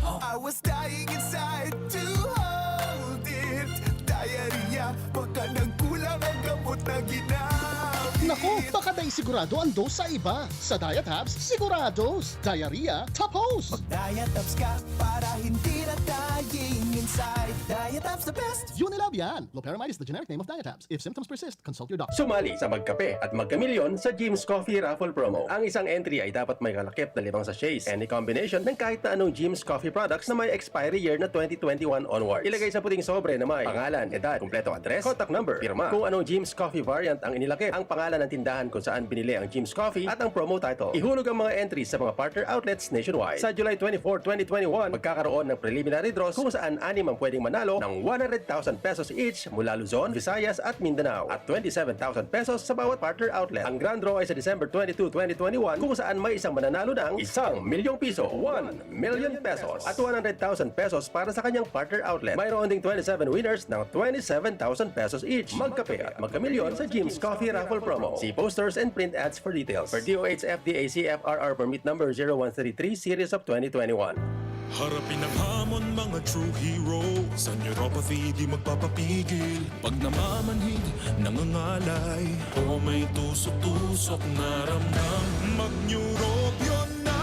I was dying inside to hold it. Diarrhea, baka nagkulang ang gamot na ginamit. Naku, baka dahil sigurado ang dose sa iba. Sa Diet Hubs, sigurados. Diarrhea, tapos. Diet Hubs ka para hindi na dying inside. Diet Hubs the best. Unilab yan. Loperamide is the generic name of Diet Hubs. If symptoms persist, consult your doctor. Sumali sa magkape at magkamilyon sa Jim's Coffee Raffle Promo. Ang isang entry ay dapat may kalakip na 5 sachets. Any combination ng kahit na anong Jim's Coffee products na may expiry year na 2021 onwards. Ilagay sa puting sobre na may pangalan, edad, kumpletong address, contact number, pirma. Kung anong Jim's Coffee variant ang inilakip, ang pangalan ng tindahan kung saan binili ang Jim's Coffee at ang promo title. Ihulog ang mga entries sa mga partner outlets nationwide. Sa July 24, 2021, magkakaroon ng preliminary draws kung saan 6 ang pwedeng manalo ng 100,000 pesos each mula Luzon, Visayas at Mindanao at 27,000 pesos sa bawat partner outlet. Ang grand draw ay sa December 22, 2021 kung saan may isang mananalo ng 1 milyong piso, 1 million pesos at 100,000 pesos para sa kanyang partner outlet. Mayroon ding 27 winners ng 27,000 pesos each. Magkape at magkamilyon sa Jim's Coffee Raffle Promo. See posters and print ads for details. For DOH FDA CFRR permit number 0133 series of 2021. Harapin ang hamon mga true hero. Sa neuropathy di magpapapigil. Pag namamanhid, nangangalay o may tusok-tusok na ramdam, mag-Neurobion na.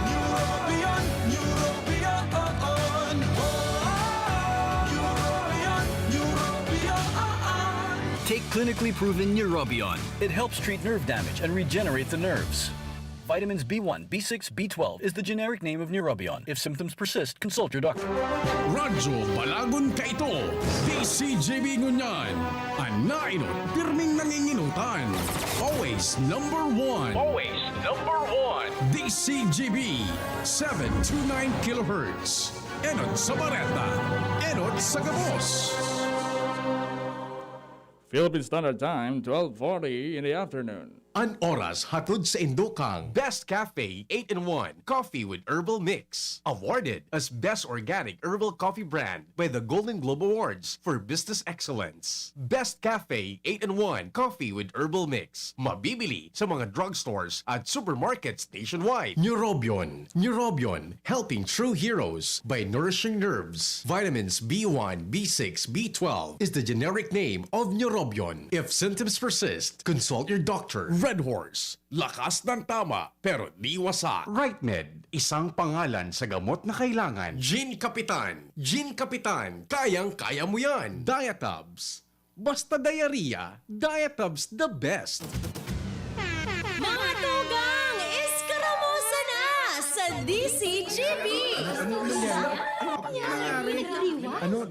Neurobion, Neurobion. Neurobion, Neurobion. Take clinically proven Neurobion. It helps treat nerve damage and regenerate the nerves. Vitamins B1, B6, B12 is the generic name of Neurobion. If symptoms persist, consult your doctor. Radyo Balagon ka ito. DCJB ngunyan. Anainot, pirming nanginginutan. Always number one. Always number one. DCJB 729 kHz. Enot sa Bareta. Enot sa Gabos. Philippine Standard Time, 12:40 in the afternoon. An oras hatod sa Indokang Best Cafe 8-in-1 Coffee with Herbal Mix. Awarded as Best Organic Herbal Coffee Brand by the Golden Globe Awards for Business Excellence. Best Cafe 8-in-1 Coffee with Herbal Mix. Mabibili sa mga drugstores at supermarkets nationwide. Neurobion. Neurobion, helping true heroes by nourishing nerves. Vitamins B1, B6, B12 is the generic name of Neurobion. If symptoms persist, consult your doctor. Red Horse, lakas ng tama pero di wasak. RightMed, isang pangalan sa gamot na kailangan. Gin Kapitan, kayang-kaya mo yan. Diatabs, basta diarrhea, Diatabs the best. Mga tugang, iskaramusa na sa DCGB! Ano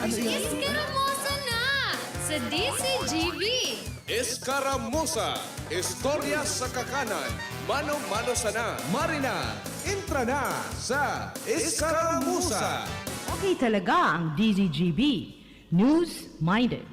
Iskaramusa na sa DCGB! Escaramuza, istorya sa kakanan, mano-mano sana. Marina, intra na sa Escaramuza. Okay talaga ang DZGB. News-minded.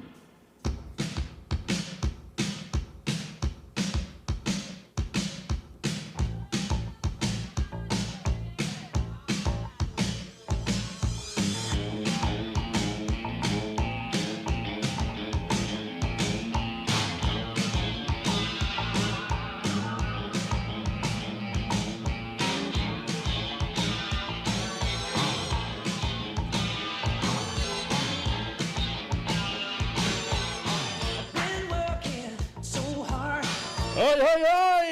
Hoy, hoy, hoy!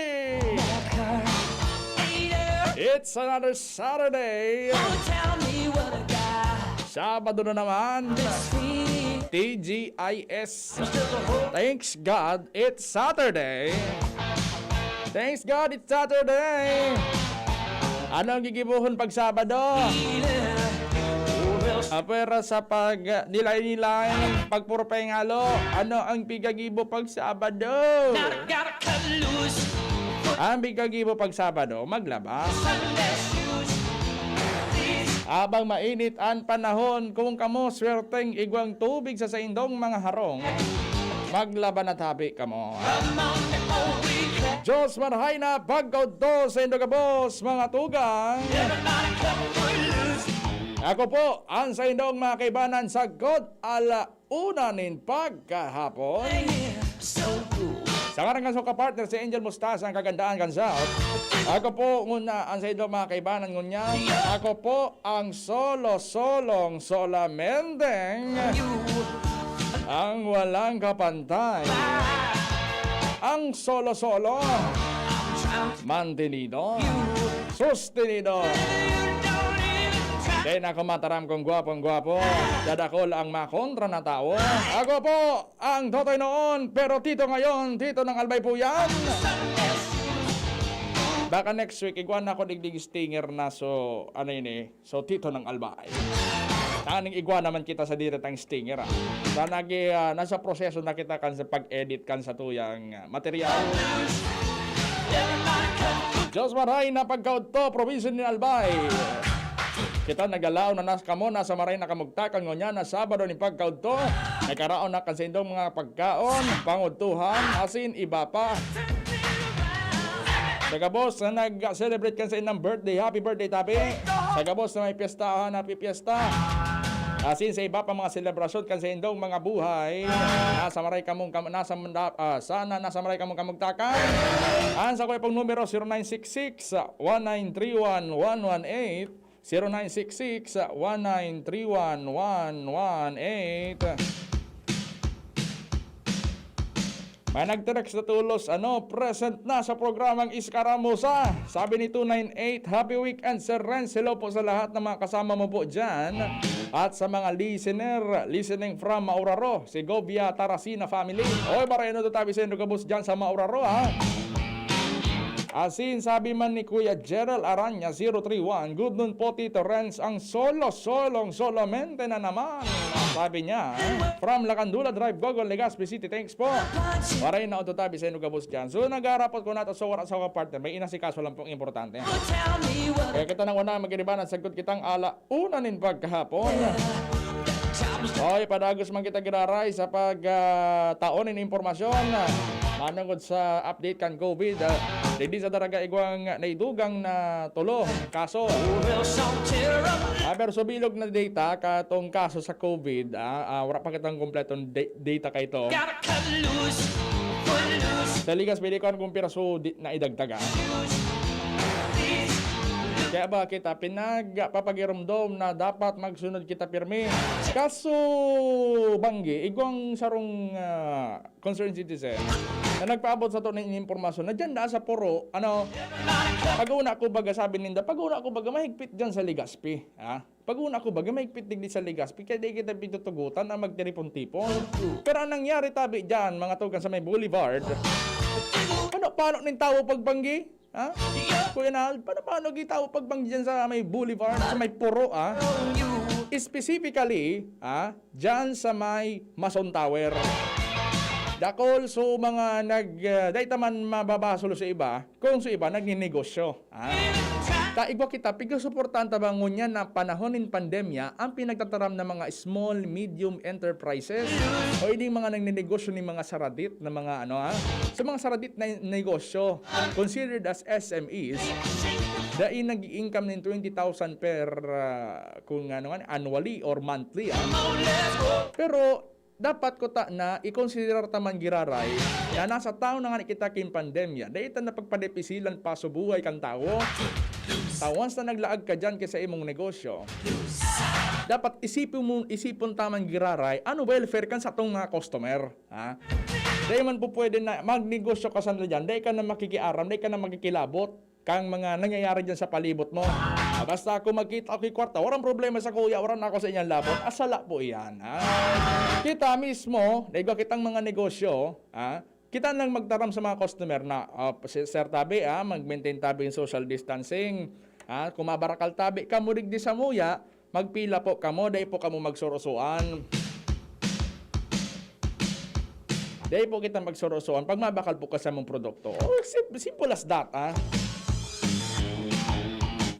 It's another Saturday. Sabado na naman. TGIS. Thanks God, it's Saturday. Thanks God, it's Saturday. Ano ang gigibuhon pag Sabado? Apera sa pag nilay-nilay, pagpuro pengalo, ano ang pigagibo pag Sabado? Ang pigagibo pag Sabado, maglaba. Abang mainit ang panahon, kung kamo swerteng igwang tubig sa saindong mga harong, maglaba na tabi kamo. Diyos marhay na pagkauto sa indogabos mga tugang. Ako po ang sa indong mga kaibanan sa God alauna nin pagkahapon. Sa karang kanso ka-partner si Angel Mustasa ang kagandaan kansaot. Ako po nguna ang sa indong mga kaibanan ngunya. Ako po ang solo-solong solamendeng. Ang walang kapantay. Ang solo-solo. Mantenido. Sustenido. Kaya na kumataram kong gwapong-gwapo, dadakol ang makontra na tao. Ako po ang totoy noon, pero tito ngayon, tito ng albay po yan. Baka next week, iguan na ako digdig stinger na so, ano yun so tito ng albay. Taning igwa naman kita sa diretang stinger. Sana nasa proseso na kita kan sa pag-edit kan sa tuyang material. Diyos maray na pagkaudto, provision ni albay. Kita nagalaw na nas kamo nasa maray na kamugtakan ngonya na Sabado ni pagkaudto. May karaon na kansindong mga pagkaon, pangudtuhan, asin iba pa. Sagabos na nag-celebrate kan sa inang birthday, happy birthday tabi. Sagabos na may piyestahan, happy piyesta. Asin sa iba pa mga selebrasyon kan sa indong mga buhay. Nasa maray kamong sana nasa maray kamong kamugtakan. Ansa ko pong numero 0966-1931-118. 0966-1931-118. May nagterex na tulos, present na sa programang Iskaramusa. Sabi ni 298, Happy Weekend Sir Renz. Hello po sa lahat ng mga kasama mo po dyan. At sa mga listening from Mauraro, Segovia, Tarasina family. Oy, marino to tabi sa Indogabos dyan sa Mauraro, ha? Asin, sabi man ni Kuya Gerald Aranya 031, good noon po Tito Renz, ang solamente na naman. Sabi niya, from Lacandula Drive, Gogol, Legazpi City, thanks po. Waray na o tabi sa Indogabos dyan. So nag-aarapot ko na ito sa partner, may inasikaso lang pong importante. Kaya kita nang una mag-iriban at sagot kitang alauna nin pagkahapon. Oy, padagos man kita giraray sa pag-taonin impormasyon. Manungod sa update kan COVID, hindi sa daraga igwang naidugang na tulo kaso. Pero sa bilog na data katong kaso sa COVID, wala pa kitang kompletong data kay ito. Sa ligas pwede ko kung piraso na idagtaga. Kaya ba kita pinagpapagiramdom na dapat magsunod kita pirmi. Kaso banggi, igwang sarong concerned citizen na nagpaabot sa ito ng informasyon na dyan sa puro, pag-una ko baga sabi ninda, pag-una ko baga mahigpit dyan sa Legazpi. Pag-una ko baga mahigpit digdi sa Legazpi, kaya di kita pitutugutan na magtiripon-tipon. Pero ang nangyari tabi dyan, mga tugan sa may boulevard, paano nin tao pagbanggi? Kuya Nal, paano gitaw pagbanggi dyan sa may boulevard, sa may puro, specifically, dyan sa may Mason Tower. Dakol, so mga dahil man mababasolo sa iba, kung sa iba, nagninegosyo. Igwa kita, pigasuportahan tabang ngunya na panahon ng pandemya, ang pinagtataram ng mga small, medium enterprises o hindi mga nagninegosyo ng mga saradit na mga sa mga saradit na negosyo, considered as SMEs, dahil nag-income ng 20,000 per annually or monthly. Pero dapat ko na i-consider taman giraray na nasa tao na nga kita kin pandemya dahil na pagpadepisilan pa sa buhay kang tao. Once na naglaag ka dyan kaysa imong negosyo, dapat isipon taman giraray ano welfare kan sa itong mga customer. Dahil man po pwede na magnegosyo ka sa dyan, dahil ka na makikiaram, dahil ka na makikilabot kang mga nangyayari dyan sa palibot mo. Basta ako magkita ako kwarta, walang problema sa kuya, walang ako sa inyong labot, asala po iyan. Kita mismo, dahil kitang mga negosyo, kita nang magtaram sa mga customer na, sir tabi, mag-maintain tabi yung social distancing, kung mabarakal tabi, kamo digdi sa muya, magpila po kamo, dahil po kamo magsurusuan. Dahil po kita magsurusuan, pag mabakal po ka sa mong produkto. Simple as that,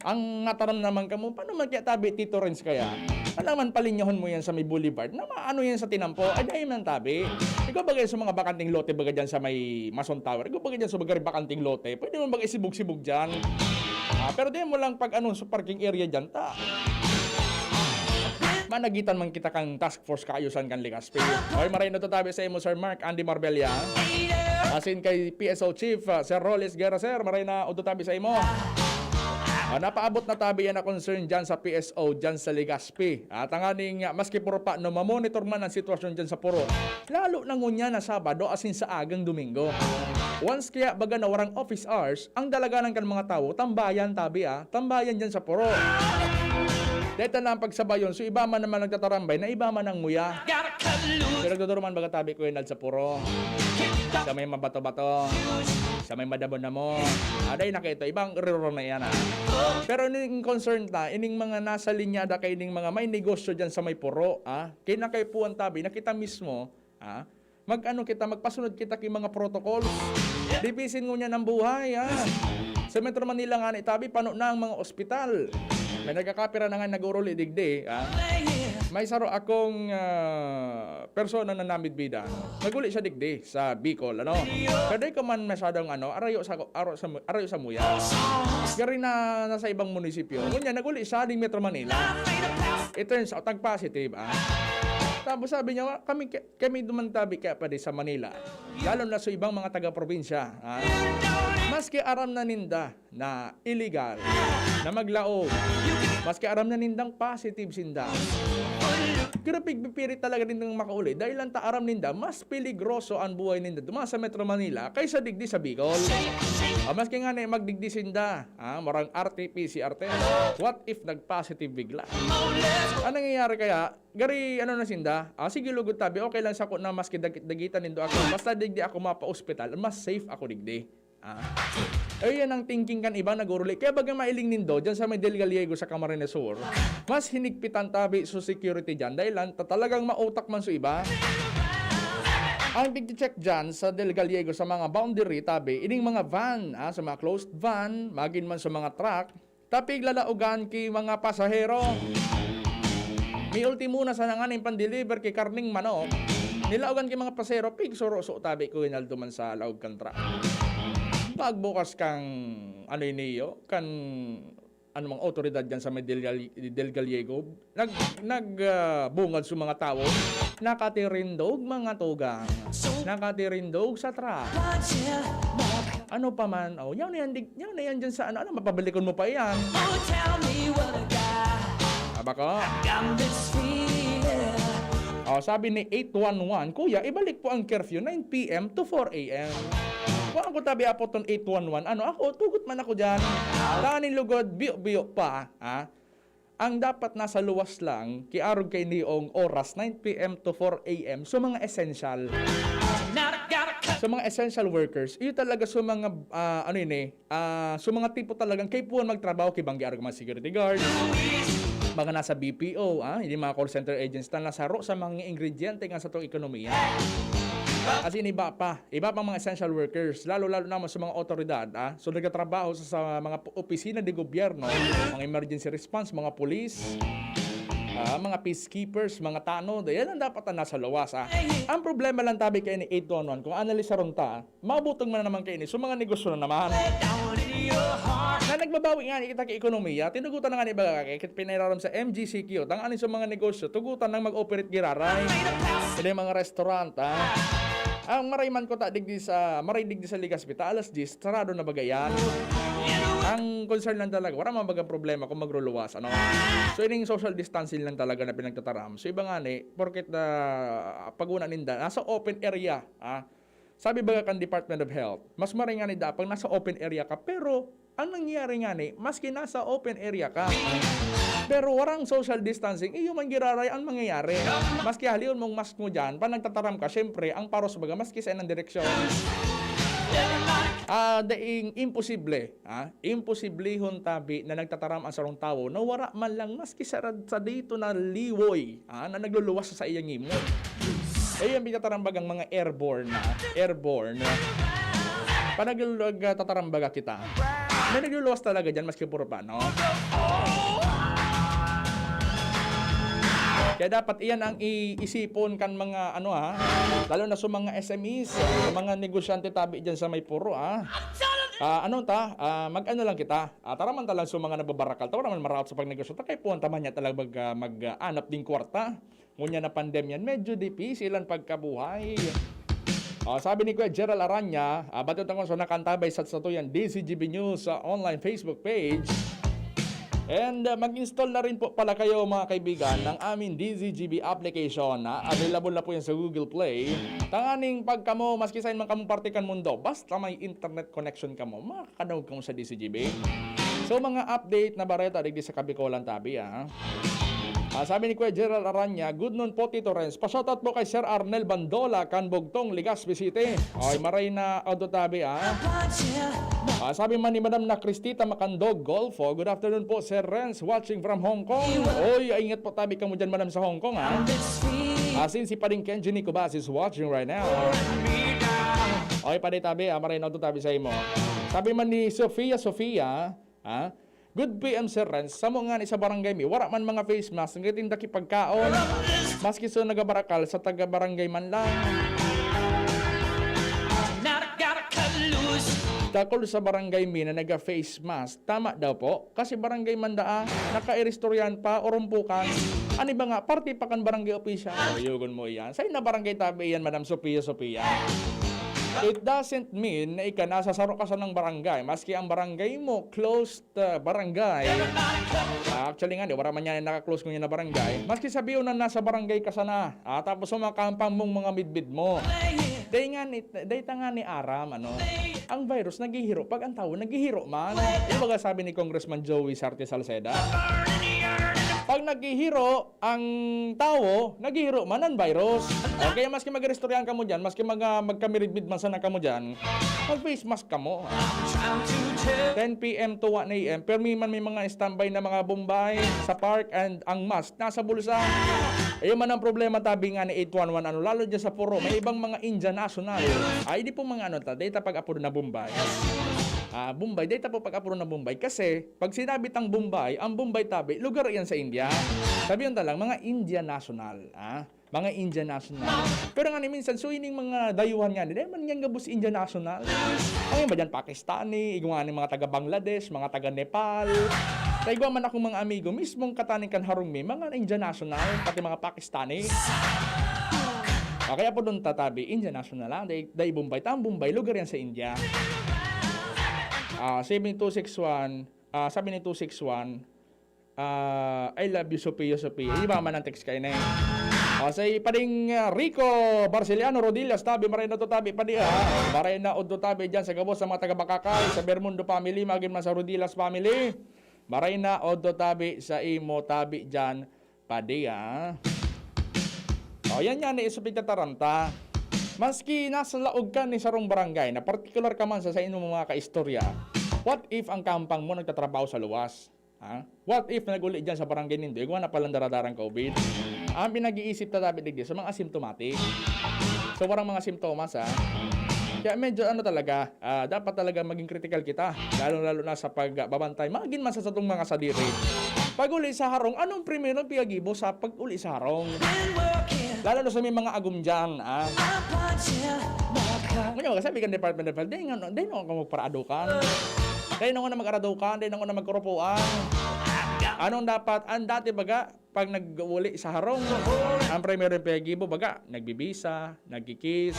Ang ngataram naman kamo, paano magkatabi Tito Renz kaya? Alam man palinyohon mo yan sa may boulevard, na maano yan sa tinampo, ay dahil man tabi. Ikaw bagay sa mga bakanting lote, bagay dyan sa may Mason Tower, ikaw bagay dyan sa bagay bakanting lote, pwede mo bagay sibug-sibug dyan. Pero di mo lang pag sa parking area dyan, managitan man kita kang task force kaayusan kan Legazpi. Okay, maray na tabi sa imo, Sir Mark Andy Marbella. Asin kay PSO Chief, Sir Roles Guerra, Sir, maray na tabi sa imo. Napaabot na tabi yan na concern dyan sa PSO, dyan sa Legazpi. At ang aning, maski puro pa, mamonitor man ang sitwasyon dyan sa puro. Lalo na ngunya na Sabado asin sa agang Domingo. Once kaya baga na warang office hours, ang dalaga ng mga tao, tambayan tabi tambayan dyan sa puro. Dito na ang pagsabayon, so iba man naman nagtatarambay, na iba man ang nguya. Pero nagtuturuman baga tabi ko yun sa puro. Sa may mabato-bato, sa may madabon na mo. Aday na kayo, ibang riro na yan Pero ining concern ining mga nasa linyada kay ining mga may negosyo dyan sa may puro, kaya na kayo puwan tabi, nakita mismo, magpasunod kita kay mga protocols. Dibisin mo niya ng buhay, Sa Metro Manila nga ni tabi, pano na ang mga ospital. May nagkakapira na nga nag-uruli digdi, May saro akong persona na namid bida. Naguli siya digdi sa Bicol, Pero di ko man masyadong arayo sa muya. Gari na nasa ibang munisipyo. Kunya naguli siya ding Metro Manila. It turns out positive, Tapos sabi niya, kami dumantabi kaya pa di sa Manila. Lalo na sa ibang mga taga-probinsya. Maski aram na ninda na illegal, na maglaog. Maski aram na nindang positive sinda. Kirapig pipirit talaga nindang makauli. Dahil lang taaram ninda, mas peligroso ang buhay ninda duma sa Metro Manila kaysa digdi sa Bicol. Maski nga na magdigdi sinda, marang RT-PCR test. What if nag-positive bigla? Ano nangyayari kaya? Gari, na sinda? Sige, lugod tabi, okay lang sa ako na maski dagitan nindo ako. Basta digdi ako mapa-hospital, mas safe ako digdi. Yan ang thinking kan iba naguruli. Kaya bagang mailing nindo dyan sa may Del Gallego sa Camarines Sur, mas hinigpitan tabi sa security dyan dahil talagang mautak man sa iba. Ang pig-check dyan sa Del Gallego sa mga boundary tabi, ining mga van, sa mga closed van, magin man sa mga truck, tapig lalaugan kay mga pasahero. May ultimo na sa nanganing pan-deliver kay karning manok, nilaugan kay mga pasahero, pig soro-so tabi ko inaldo man sa laog kan truck. Pagbukas kang anumang otoridad dyan sa may Del Gallego, nagbungad sa mga tao, nakatirindog mga tugang, nakatirindog sa truck. Ano pa man, yan na yan dyan sa mapabalikon mo pa yan. Abako? Sabi ni 811, Kuya, ibalik po ang curfew 9 p.m. to 4 a.m. Kung ako tabi apo ton 811, ako, tugot man ako dyan. Tanin lugod, biyo-biyo pa, Ang dapat nasa luwas lang, kiarog kay niong oras, 9 p.m. to 4 a.m. So mga essential. So mga essential workers, iyo talaga so mga, so mga tipo talagang kay puwan magtrabaho, kay banggi arog mga security guard, mga nasa BPO, hindi mga call center agents na nasaro sa mga ingrediente nga sa itong ekonomiya. Kasi iba pang mga essential workers, lalo-lalo naman sa mga otoridad, so nagtatrabaho sa mga opisina de gobyerno, mga emergency response, mga police, mga peacekeepers, mga tanod, yan ang dapat na nasa luwas. Ang problema lang tabi kayo ni 811, kung analisa ron mabutong man naman kayo ni, so mga negosyo na naman. Na nagbabawi nga kita kay ekonomiya, tinugutan na nga ni baga kaya piniraram sa MGCQ, tanganin sa mga negosyo, tugutan nang mag-operate giraray. Hindi mga restaurant, Ang marayman ko digdi sa Legazpi, alas 10, sarado na bagayan. Ang concern lang talaga, wala man bagang problema kung magruluwas, So, ining social distancing lang talaga na pinagtataram. So, iba nga porket pag-una ninda, nasa open area, sabi baga kan Department of Health, mas maring nga ni dapang nasa open area ka, pero ang nangyari nga ni, maski nasa open area ka, pero warang social distancing, iyo man giraray ang mangyayari. Maski halion mong mask mo dyan, pa nagtataram ka, syempre, ang paros baga, maski sa inang direksyon, daing imposible, imposible tabi na nagtataram ang sarong tao na wara man lang maski sa dito na liwoy, na nagluluwas sa iyang imo. Yung pinatarambagang mga airborne, pa nagtatarambaga kita, may nagluluwas talaga dyan maski puro pa, no? Kaya dapat iyan ang iisipon kan mga lalo na sa mga SMEs, sa mga negosyante tabi diyan sa may puro mag-ano lang kita. Taraman talang sa mga nagbabarakal. Taraman maraot sa pagnegosyo. Kay puwan taman niya talaga mag-anap ding kwarta. Ngunya na pandemyan, medyo difícil ang pagkabuhay. Sabi ni Kuya Gerald Aranya, batot ako sa nakantabay sa yan DCGB News sa online Facebook page. And mag-install na rin po pala kayo mga kaibigan ng aming DZGB application. Available na po yan sa Google Play. Tanganing pagka mo, maski saan man kamong partikan mundo, basta may internet connection ka mo, makakanood ka mo sa DZGB. So mga update na bareta digdi sa Kabikolan tabi sabi ni Kuya Gerald Aranya, good noon po Tito Renz. Pa-shoutout po kay Sir Arnel Bandola, Canbogtong, Legazpi City. Maray na auto tabi sabi man ni Madam na Cristita Macandog Golfo, good afternoon po Sir Renz, watching from Hong Kong. Ingat po tabi ka mo dyan Madam sa Hong Kong since si Pading Kenji Nicobas is watching right now. Paday tabi maray na auto tabi sa imo. Sabi man ni Sofia, good PM Sir Renz, sa mga ni sa barangay mi, wala man mga face mask, ngayon daki pagkaon, maski so nagabarakal sa taga-barangay man lang. Dakol sa barangay mi na naga-face mask, tama daw po, kasi barangay man naka-iristoryan pa, orumpukan. Ano ba nga, party pa kan barangay official. Yugon mo yan. Sa'yo na barangay tabi yan, Madam Sophia. It doesn't mean na nasa saro ka sa ng barangay. Maski ang barangay mo, closed barangay. Actually nga, wala man yan naka-close ko yun na barangay. Maski sabihin na nasa barangay ka sana. Tapos sumakampang mong mga midbid mo. Day nga ni Aram, ang virus naghihiro. Pag ang tao naghihiro man. Yung baga sabi ni Congressman Joey Sarte Salceda, pag naghihiro ang tao, naghihiro man ang virus. Kaya maski mag-restoryan ka mo dyan, maski magkamiridbid man sana ka mo dyan, mag-face mask ka mo. 10 p.m. to 1 a.m. Pero may mga standby na mga Bombay sa park and ang mask nasa bulsa. Ayun man ang problema tabi nga ni 811, lalo dyan sa puro. May ibang mga Indian national. Di po mga data pag-apuro na Bombay. Bombay, data po pag-apuro na Bombay. Kasi, pag sinabi tang Bombay, ang Bombay tabi, lugar yan sa India. Sabi yun talang, mga Indian national. Mga Indian national. Pero nga ni minsan, so ining mga dayuhan nga, hindi man nga gabos Indian national. Ay ba dyan, Pakistani, igwa ni mga taga Bangladesh, mga taga Nepal. Taigwa man akong mga amigo, mismong kataning kan harong mi, mga Indian national, pati mga Pakistani. Kaya po doon tatabi, Indian national lang, day Bombay. Ang Bombay, lugar yan sa India. 7261, sabi ni 261, I love you, Sophia. Iba man ang text kayo na sa Pading Rico Barceliano Rodillas, tabi maray na to tabi padi maray na oddo tabi dyan sa gabos sa mga taga-Bakakay, sa Bermundo family, magin man sa Rodillas family, maray na oddo tabi sa imo tabi dyan padi yan yan iso pagtataranta. Maski nasa laog ka ni sarong barangay na particular ka man sa inyong mga kaistorya, what if ang kampang mo nagtatrabaho sa luwas? What if nag-uli dyan sa barangay nindo, iguan na palang daradarang COVID? Ang pinag-iisip na dapat digdi sa mga asymptomatic. So warang mga simptomas Kaya medyo talaga, dapat talaga maging critical kita, lalo na sa pagbabantay, maging man sa satong mga sadiri. Pag uli sa harong, anong primero piyagibo sa pag uli sa harong? Lalo na sa may mga agum dyan. Ngayon, kasi bigan Department of Health, di nga ka magparaadukan. Di nga na mag-aradukan, di nga na magkurupuan. Anong dapat? Ang dati baga, pag nag-uli sa harong, ang primero piyagibo baga, nagbibisa, nagkikis,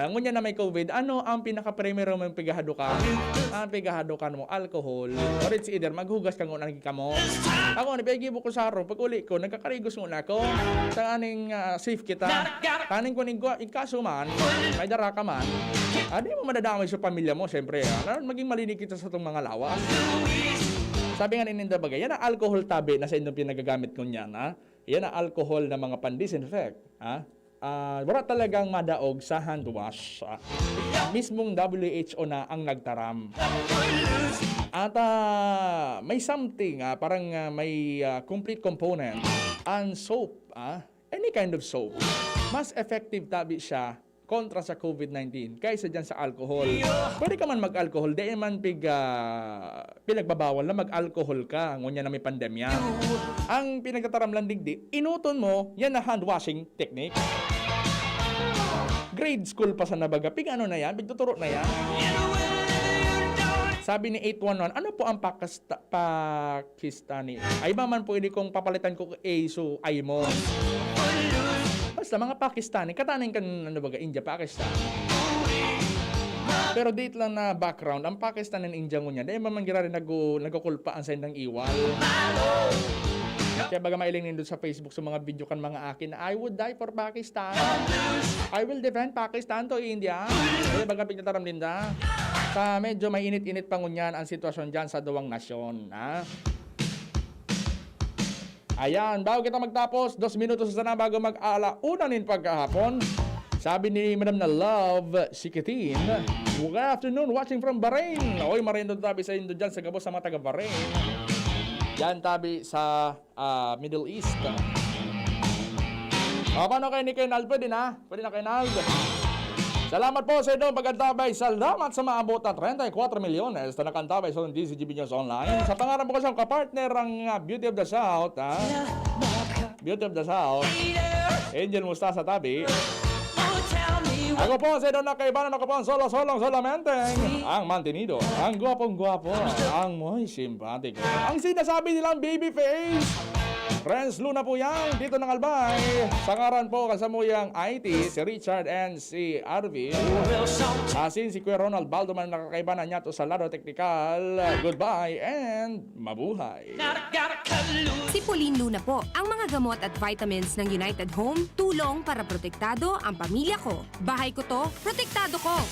Ngunya na may COVID, ano ang pinaka-primero mong pigahadukan? Ang pigahadukan mo, alcohol. Or it's either maghugas ka ngunang kamo. Ako, napigibo ko sa araw. Pag uli ko, nagkakarigos muna ako. Sa aning safe kita. Kaning ko ning ikaso man, may dara ka man. Di mo madadamay sa pamilya mo, siyempre. Maging malinig kita sa itong mga lawas. Sabi nga nininda bagay, yan ang alcohol tabi na sa inyong pinagagamit ko niyan. Yan ang alcohol na mga pan-disinfect. Wala talagang madaog sa hand wash. Mismong WHO na ang nagtaram. At may something, parang may complete component. Ang soap, any kind of soap, mas effective tabi siya kontra sa COVID-19 kaysa dyan sa alcohol. Pwede ka man mag-alcohol, di man pinagbabawal na mag-alcohol ka, ngunya na may pandemya. Ang pinagtataram lang digdi, inuton mo, yan na hand washing technique. Grade school pa sa nabaga, ano na yan, pigtuturo na yan. Sabi ni 811, ano po ang Pakistani? Ay ba man pwede kong papalitan ko so ay mo. Basta mga Pakistani, kataning kan India, Pakistan. Pero date lang na background, ang Pakistan and India ngunya, dahil mamangira rin nagkukulpaan sa indang iwal. Kaya baga mailing nindot sa Facebook sa mga video kan mga akin, I would die for Pakistan. I will defend Pakistan to India. Kaya baga pigtataram linda. Sa medyo may init-init pa ngunyan ang sitwasyon dyan sa duwang nasyon. Ayan, bago kita magtapos, 2 minutos na bago mag-ala, unanin pagkahapon. Sabi ni Madam na Love Sikitin, good afternoon, watching from Bahrain. Oy, marindod tabi sa Indo dyan, sa gabos sa mga taga Bahrain. Yan tabi sa Middle East. Paano kayo ni Kenal? Pwede na? Pwede na Kenal? Salamat po sa inyong pagkantabay. Salamat sa maabot na 34 milyones na nakantabay sa DCGB News Online. Sa pangarap ko siyang kapartner ang Beauty of the South. Beauty of the South. Angel Mustasa tabi. Ako po sa inyong nakaibanan ako po ang solamente ang mantenido, ang gwapong-gwapo, ang muy simpatiko, ang sinasabi nilang baby face. Friends Luna po yan, dito ng Albay. Sangaran po kasamuyang IT, si Richard and si Arvin. Asin si Kuya Ronald Baldo man nakakaibanan niya to sa laro teknikal. Goodbye and mabuhay. Si Pauline Luna po, ang mga gamot at vitamins ng United Home, tulong para protektado ang pamilya ko. Bahay ko to, protektado ko.